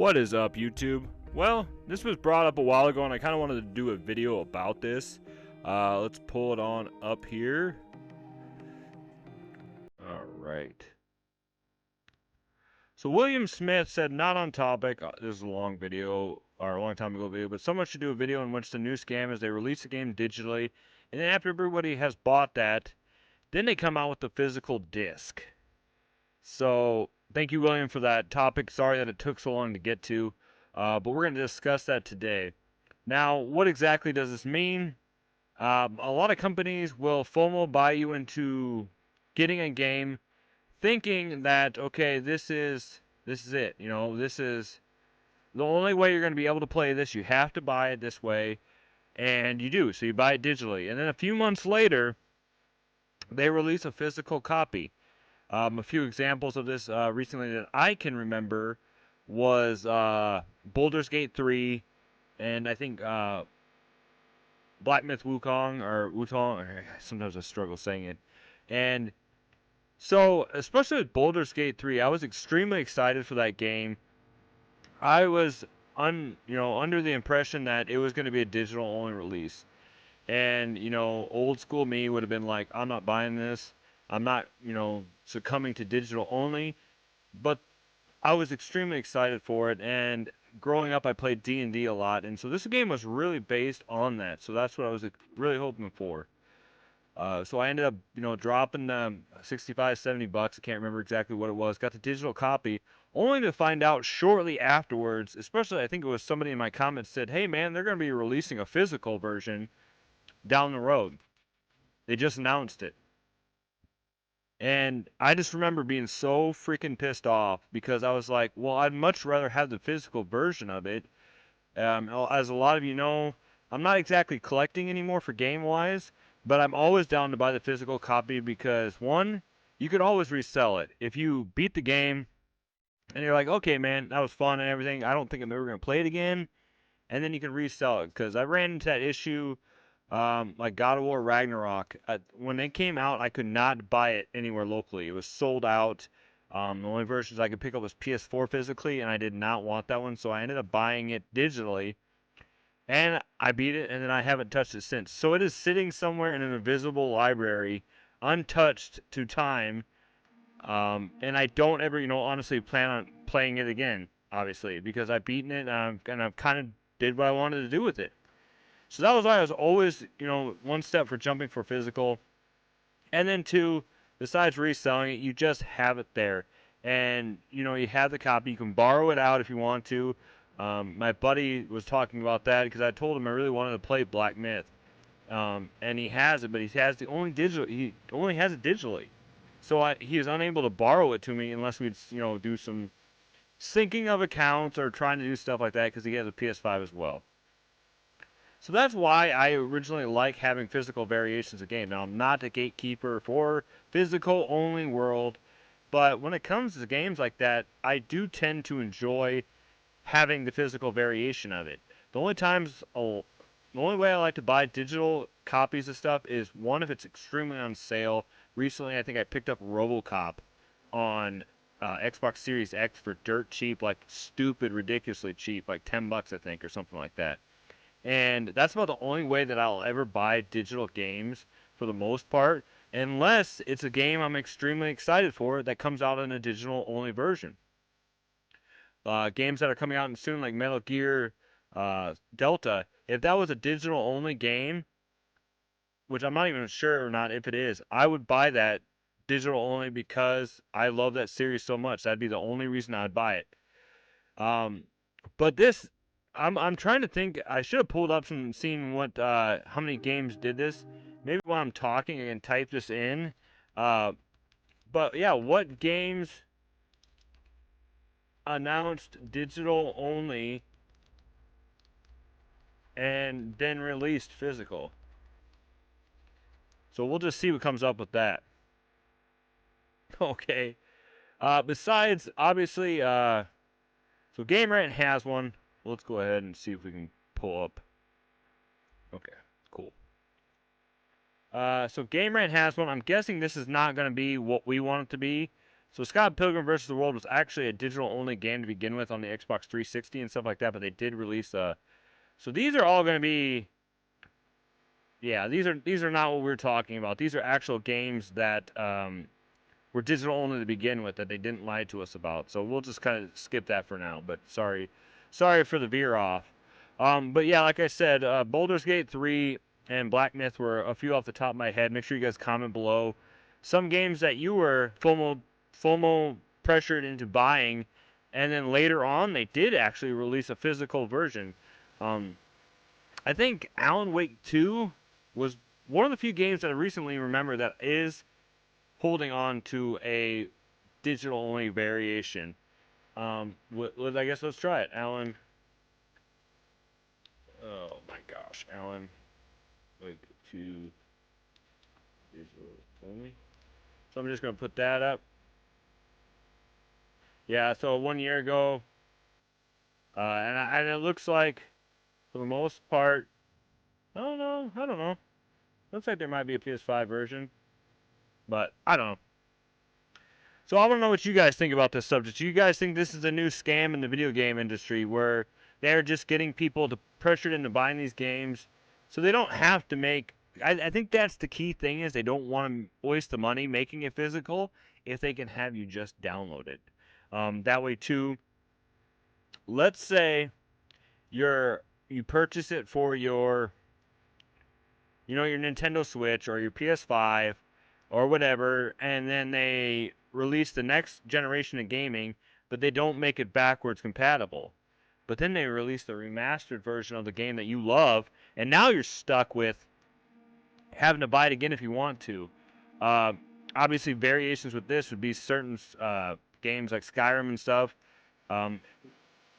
What is up, YouTube? Well, this was brought up a while ago and I kind of wanted to do a video about this. Let's pull it on up here. Alright. So William Smith said, not on topic, this is a long video, or a long time ago video, but someone should do a video in which the new scam is they release the game digitally, and then after everybody has bought that, then they come out with the physical disc. So, thank you, William, for that topic. Sorry that it took so long to get to, but we're going to discuss that today. Now, what exactly does this mean? A lot of companies will FOMO buy you into getting a game, thinking that, okay, this is it. You know, this is the only way you're going to be able to play this. You have to buy it this way, and you do. So you buy it digitally, and then a few months later, they release a physical copy. A few examples of this recently that I can remember was Baldur's Gate 3, and I think Black Myth Wukong, or Wutong, sometimes I struggle saying it. And so, especially with Baldur's Gate 3, I was extremely excited for that game. I was under the impression that it was going to be a digital only release. And, old school me would have been like, I'm not buying this. I'm not, succumbing to digital only. But I was extremely excited for it. And growing up, I played D&D a lot. And so this game was really based on that. So that's what I was really hoping for. So I ended up, dropping 65, 70 bucks. I can't remember exactly what it was. Got the digital copy, only to find out shortly afterwards, especially I think it was somebody in my comments said, hey man, they're going to be releasing a physical version down the road. They just announced it. And I just remember being so freaking pissed off because I was like, well, I'd much rather have the physical version of it. As a lot of you know, I'm not exactly collecting anymore for game-wise, but I'm always down to buy the physical copy because, one, you could always resell it. If you beat the game and you're like, okay, man, that was fun and everything, I don't think I'm ever going to play it again, and then you can resell it. Because I ran into that issue like God of War Ragnarok. When it came out, I could not buy it anywhere locally. It was sold out. The only versions I could pick up was PS4 physically, and I did not want that one, so I ended up buying it digitally. And I beat it, and then I haven't touched it since. So it is sitting somewhere in an invisible library, untouched to time. And I don't ever, honestly plan on playing it again, obviously, because I've beaten it, and I've kind of did what I wanted to do with it. So that was why I was always, one step for jumping for physical. And then two, besides reselling it, you just have it there. And, you have the copy. You can borrow it out if you want to. My buddy was talking about that because I told him I really wanted to play Black Myth. And he has it, but he has he only has it digitally. So he is unable to borrow it to me unless we, do some syncing of accounts or trying to do stuff like that because he has a PS5 as well. So that's why I originally like having physical variations of game. Now, I'm not a gatekeeper for physical only world, but when it comes to games like that, I do tend to enjoy having the physical variation of it. The only way I like to buy digital copies of stuff is one, if it's extremely on sale. Recently, I think I picked up RoboCop on Xbox Series X for dirt cheap, like stupid, ridiculously cheap, like 10 bucks I think, or something like that. And that's about the only way that I'll ever buy digital games for the most part, unless it's a game I'm extremely excited for that comes out in a digital only version. Games that are coming out soon, like Metal Gear Delta, if that was a digital only game, which I'm not even sure or not if it is, I would buy that digital only because I love that series so much. That'd be the only reason I'd buy it. But this, I'm trying to think. I should have pulled up some, seen what how many games did this. Maybe while I'm talking, I can type this in. But yeah, what games announced digital only and then released physical? So we'll just see what comes up with that. Okay. Besides, obviously, so Game Rant has one. Let's go ahead and see if we can pull up. Okay, cool. So Game Rant has one. I'm guessing this is not going to be what we want it to be. So Scott Pilgrim vs. the World was actually a digital-only game to begin with on the Xbox 360 and stuff like that, but they did release a... So these are all going to be... Yeah, these are not what we're talking about. These are actual games that were digital only to begin with that they didn't lie to us about. So we'll just kind of skip that for now. But sorry for the veer off. But yeah, like I said, Baldur's Gate 3 and Black Myth were a few off the top of my head. Make sure you guys comment below some games that you were FOMO pressured into buying, and then later on they did actually release a physical version. I think Alan Wake 2 was one of the few games that I recently remember that is holding on to a digital only variation. I guess let's try it. Alan. Oh my gosh, Alan Wake 2 digital only. So I'm just gonna put that up. Yeah, so 1 year ago, and it looks like for the most part, I don't know. Looks like there might be a PS5 version, but I don't know. So I want to know what you guys think about this subject. Do you guys think this is a new scam in the video game industry where they're just getting people pressured into buying these games so they don't have to make... I think that's the key thing, is they don't want to waste the money making it physical if they can have you just download it. That way too, let's say you purchase it for your your Nintendo Switch or your PS5 or whatever, and then they release the next generation of gaming, but they don't make it backwards compatible. But then they release the remastered version of the game that you love, and now you're stuck with having to buy it again if you want to. Obviously, variations with this would be certain games like Skyrim and stuff.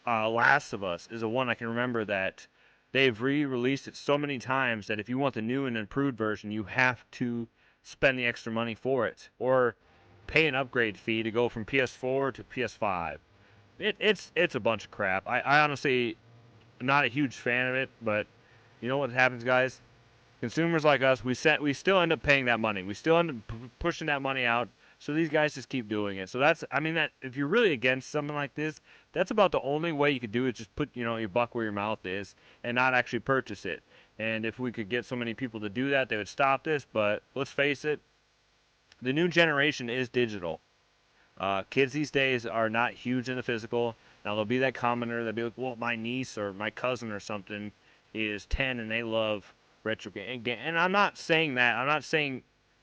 Last of Us is the one I can remember that they've re-released it so many times that if you want the new and improved version, you have to spend the extra money for it, or pay an upgrade fee to go from PS4 to PS5. It's a bunch of crap. I honestly am not a huge fan of it, but you know what happens, guys? Consumers like us, we still end up paying that money. We still end up pushing that money out. So these guys just keep doing it. So that if you're really against something like this, that's about the only way you could do it. Just put your buck where your mouth is and not actually purchase it. And if we could get so many people to do that, they would stop this. But let's face it, the new generation is digital. Kids these days are not huge in the physical. Now there'll be that commenter that'll be like, well, my niece or my cousin or something is 10 and they love retro game. And I'm not saying that. I'm not saying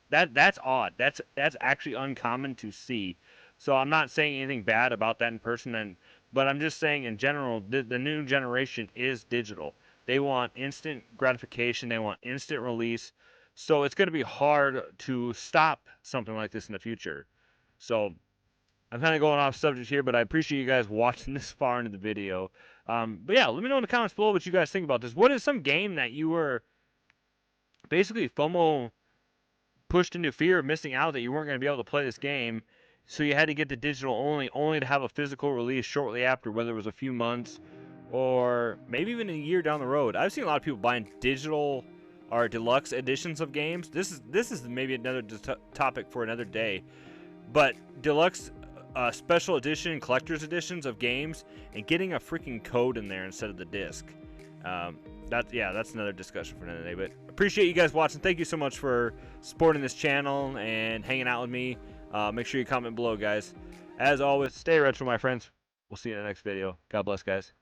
that's odd. That's actually uncommon to see. So I'm not saying anything bad about that in person, but I'm just saying in general, the new generation is digital. They want instant gratification. They want instant release. So it's going to be hard to stop something like this in the future. So I'm kind of going off subject here, but I appreciate you guys watching this far into the video. But yeah, let me know in the comments below what you guys think about this. What is some game that you were basically FOMO pushed into fear of missing out, that you weren't going to be able to play this game, so you had to get the digital only to have a physical release shortly after, whether it was a few months or maybe even a year down the road? I've seen a lot of people buying digital or deluxe editions of games. This is maybe another topic for another day, but deluxe special edition, collector's editions of games, and getting a freaking code in there instead of the disc. That's another discussion for another day. But appreciate you guys watching. Thank you so much for supporting this channel and hanging out with me. Make sure you comment below, guys. As always, stay retro, my friends. We'll see you in the next video. God bless, guys.